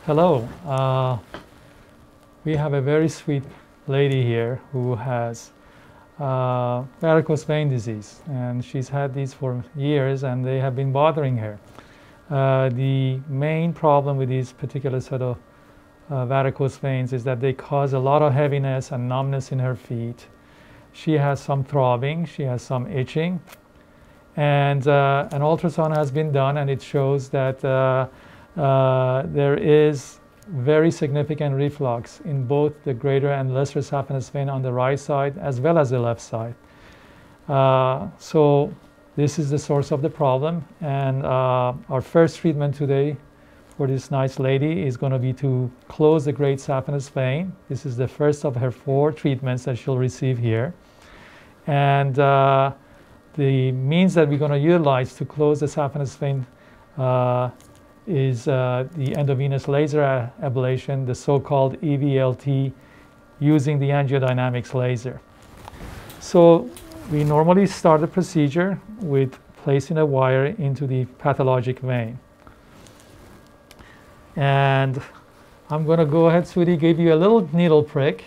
Hello. We have a very sweet lady here who has varicose vein disease, and she's had these for years, and they have been bothering her. The main problem with these particular set of varicose veins is that they cause a lot of heaviness and numbness in her feet. She has some throbbing, she has some itching, and an ultrasound has been done, and it shows that there is very significant reflux in both the greater and lesser saphenous vein on the right side as well as the left side. So this is the source of the problem, and our first treatment today for this nice lady is going to be to close the great saphenous vein. This is the first of her 4 treatments that she'll receive here. And the means that we're going to utilize to close the saphenous vein is the endovenous laser ablation, the so-called EVLT, using the angiodynamics laser. So we normally start the procedure with placing a wire into the pathologic vein. And I'm going to go ahead, sweetie, give you a little needle prick.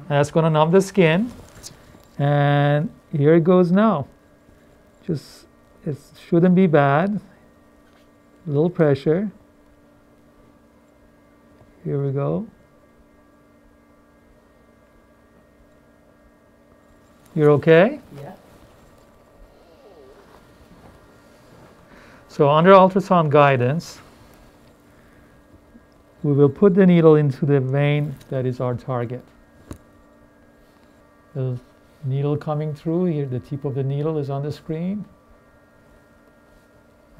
That's going to numb the skin. And here it goes now. Just, it shouldn't be bad. A little pressure. Here we go. You're okay? Yeah. So under ultrasound guidance, we will put the needle into the vein that is our target. The needle coming through here, the tip of the needle is on the screen.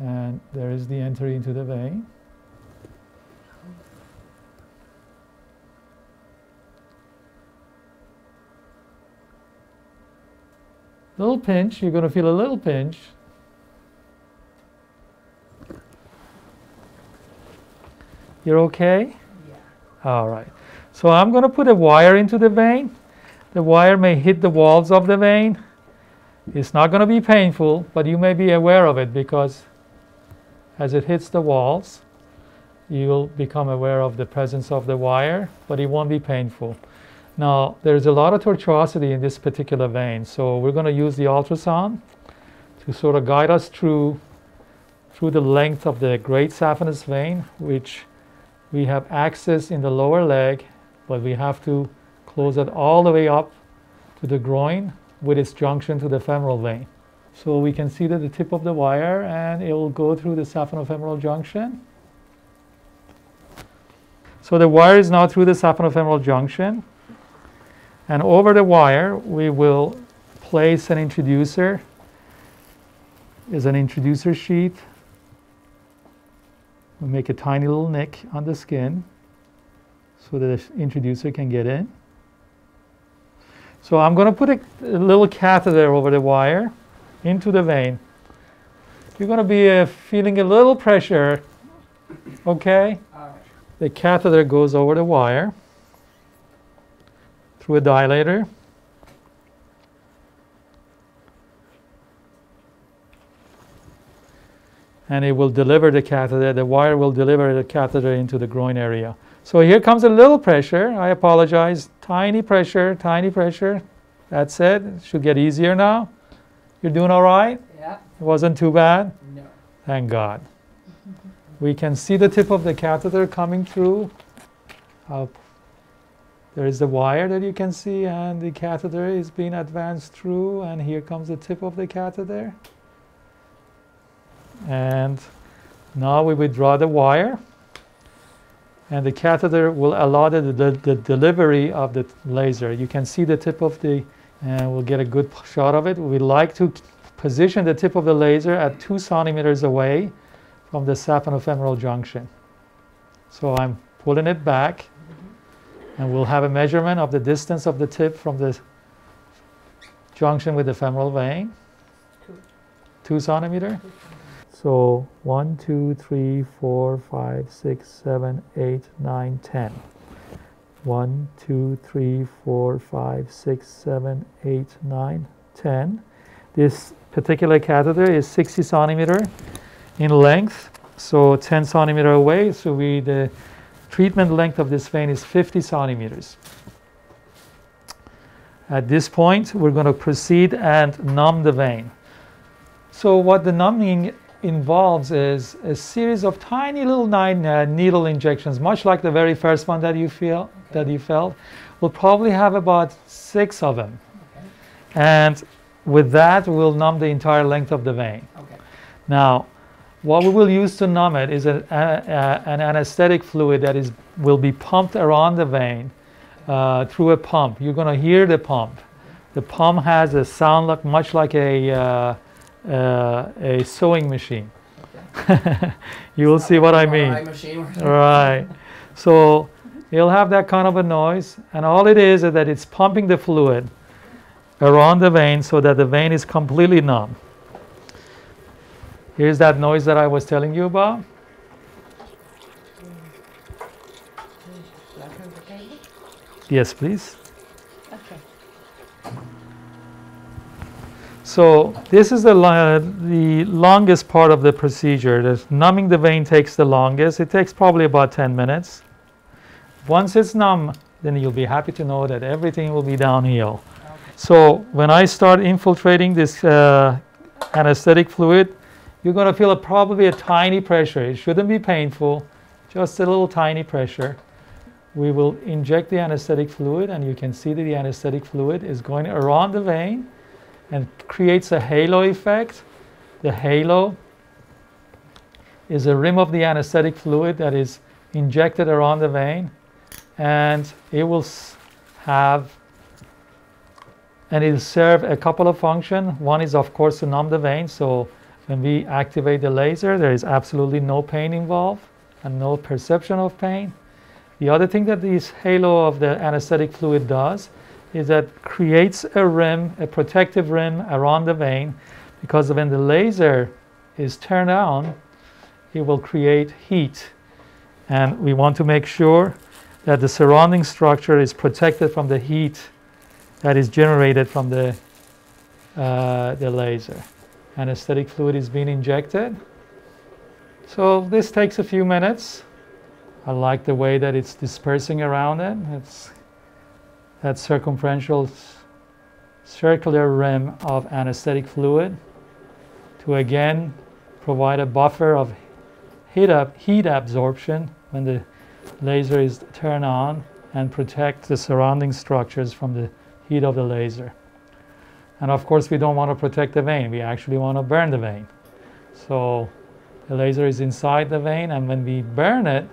And there is the entry into the vein. Little pinch, you're going to feel a little pinch. You're okay? Yeah. All right. So I'm going to put a wire into the vein. The wire may hit the walls of the vein. It's not going to be painful, but you may be aware of it because as it hits the walls, you'll become aware of the presence of the wire, but it won't be painful. Now, there's a lot of tortuosity in this particular vein, so we're going to use the ultrasound to sort of guide us through the length of the great saphenous vein, which we have access in the lower leg, but we have to close it all the way up to the groin with its junction to the femoral vein. So we can see that the tip of the wire, and it will go through the saphenofemoral junction. So the wire is now through the saphenofemoral junction. And over the wire, we will place an introducer. There's an introducer sheath. We make a tiny little nick on the skin so that the introducer can get in. So I'm going to put a little catheter over the wire into the vein. You're going to be feeling a little pressure, okay? All right. The catheter goes over the wire through a dilator. And it will deliver the catheter, the wire will deliver the catheter into the groin area. So here comes a little pressure. I apologize. Tiny pressure, tiny pressure. That's it. It should get easier now. You're doing all right? Yeah. It wasn't too bad? No. Thank God. We can see the tip of the catheter coming through. There is the wire that you can see, and the catheter is being advanced through, and here comes the tip of the catheter. And now we withdraw the wire, and the catheter will allow the delivery of the laser. You can see the tip of the, and we'll get a good shot of it. We like to position the tip of the laser at 2 centimeters away from the saphenofemoral junction. So I'm pulling it back, and we'll have a measurement of the distance of the tip from the junction with the femoral vein. 2 centimeters. So 1, 2, 3, 4, 5, 6, 7, 8, 9, 10. 1, 2, 3, 4, 5, 6, 7, 8, 9, 10. This particular catheter is 60 centimeter in length, so 10 centimeter away. So the treatment length of this vein is 50 centimeters. At this point, we're going to proceed and numb the vein. So what the numbing involves is a series of tiny little needle injections, much like the very first one that you felt. We'll probably have about 6 of them. Okay. And with that, we'll numb the entire length of the vein. Okay. Now, what we will use to numb it is an anesthetic fluid that will be pumped around the vein through a pump. You're going to hear the pump. The pump has a sound much like a sewing machine. Okay. You will see what I mean. Right. So you'll have that kind of a noise, and all it is that it's pumping the fluid around the vein so that the vein is completely numb. Here's that noise that I was telling you about. Yes, please. Okay. So this is the longest part of the procedure. Numbing the vein takes the longest. It takes probably about 10 minutes. Once it's numb, then you'll be happy to know that everything will be downhill. Okay. So when I start infiltrating this anesthetic fluid, you're going to feel probably a tiny pressure. It shouldn't be painful, just a little tiny pressure. We will inject the anesthetic fluid, and you can see that the anesthetic fluid is going around the vein and creates a halo effect. The halo is a rim of the anesthetic fluid that is injected around the vein, and it will serve a couple of functions. One is, of course, to numb the vein. So when we activate the laser, there is absolutely no pain involved and no perception of pain. The other thing that this halo of the anesthetic fluid does is that creates a rim, a protective rim around the vein, because when the laser is turned on, it will create heat. And we want to make sure that the surrounding structure is protected from the heat that is generated from the laser. Anesthetic fluid is being injected. So this takes a few minutes. I like the way that it's dispersing around it. It's that circumferential circular rim of anesthetic fluid to again provide a buffer of heat absorption when the laser is turned on and protect the surrounding structures from the heat of the laser. And of course, we don't want to protect the vein. We actually want to burn the vein. So the laser is inside the vein, and when we burn it,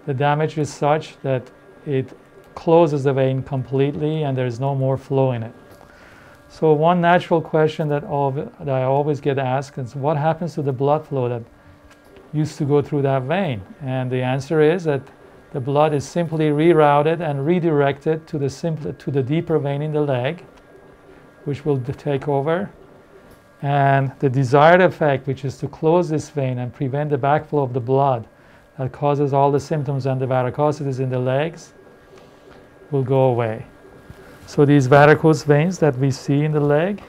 the damage is such that it closes the vein completely and there's no more flow in it. So one natural question that I always get asked is, what happens to the blood flow that used to go through that vein? And the answer is that the blood is simply rerouted and redirected to the deeper vein in the leg, which will take over. And the desired effect, which is to close this vein and prevent the backflow of the blood that causes all the symptoms and the varicosities in the legs, will go away. So these varicose veins that we see in the leg,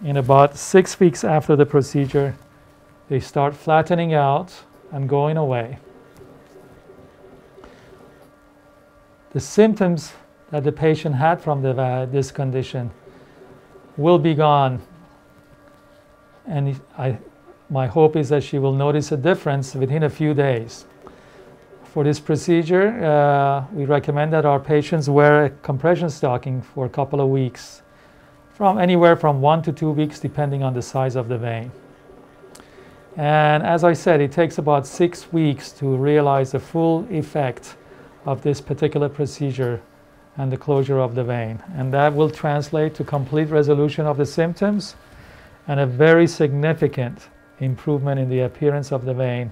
in about 6 weeks after the procedure, they start flattening out and going away. The symptoms that the patient had from this condition will be gone, and my hope is that she will notice a difference within a few days. For this procedure, we recommend that our patients wear a compression stocking for a couple of weeks, from anywhere from 1 to 2 weeks, depending on the size of the vein. And as I said, it takes about 6 weeks to realize the full effect of this particular procedure and the closure of the vein. And that will translate to complete resolution of the symptoms and a very significant improvement in the appearance of the vein.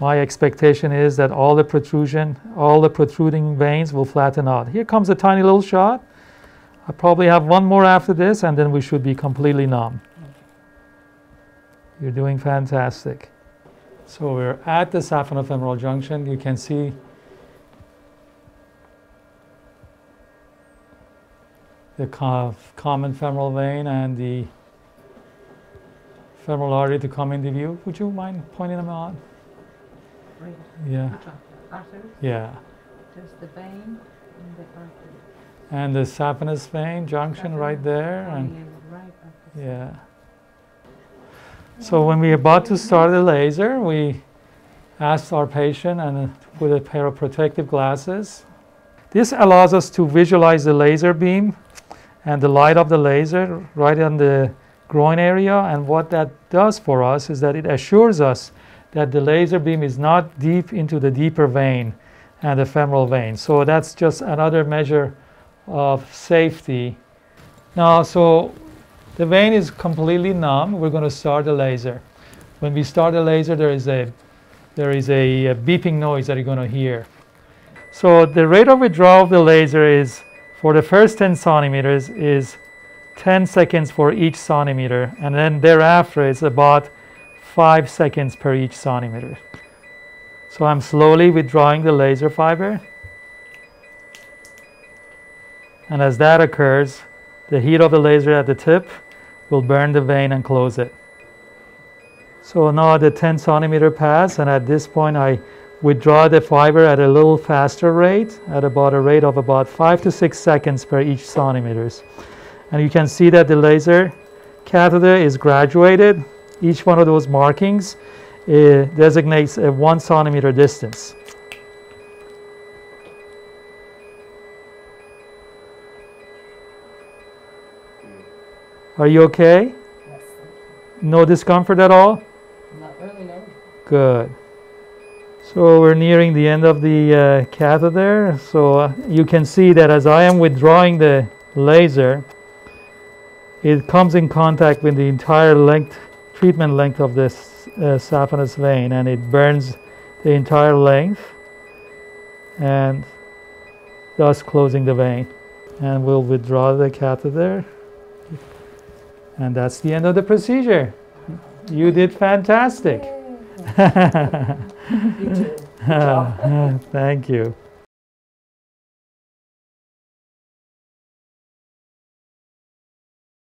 My expectation is that all the protruding veins will flatten out. Here comes a tiny little shot. I probably have one more after this, and then we should be completely numb. You're doing fantastic. So we're at the saphenofemoral junction. You can see the common femoral vein and the femoral artery to come into view. Would you mind pointing them out? right. Yeah. Which one? The artery? Yeah. There's the vein and the artery. And the saphenous vein junction right there. Oh, And yeah, right after. yeah. So when we're about to start the laser, we asked our patient and put a pair of protective glasses. This allows us to visualize the laser beam and the light of the laser right on the groin area. And what that does for us is that it assures us that the laser beam is not deep into the deeper vein and the femoral vein. So that's just another measure of safety. Now, so the vein is completely numb. We're going to start the laser. When we start the laser, there is a beeping noise that you're going to hear. So the rate of withdrawal of the laser is, for the first 10 centimeters, is 10 seconds for each centimeter, and then thereafter it's about 5 seconds per each centimeter. So I'm slowly withdrawing the laser fiber, and as that occurs, the heat of the laser at the tip will burn the vein and close it. So now the 10 centimeter pass, and at this point I withdraw the fiber at a little faster rate, at about a rate of about 5 to 6 seconds per each centimeters. And you can see that the laser catheter is graduated. Each one of those markings designates a 1 centimeter distance. Are you okay? Yes. No discomfort at all? Not really, no. Good. So we're nearing the end of the catheter. So you can see that as I am withdrawing the laser, it comes in contact with the entire treatment length of this saphenous vein, and it burns the entire length, and thus closing the vein. And we'll withdraw the catheter. And that's the end of the procedure. You did fantastic. You too. Good job. Thank you.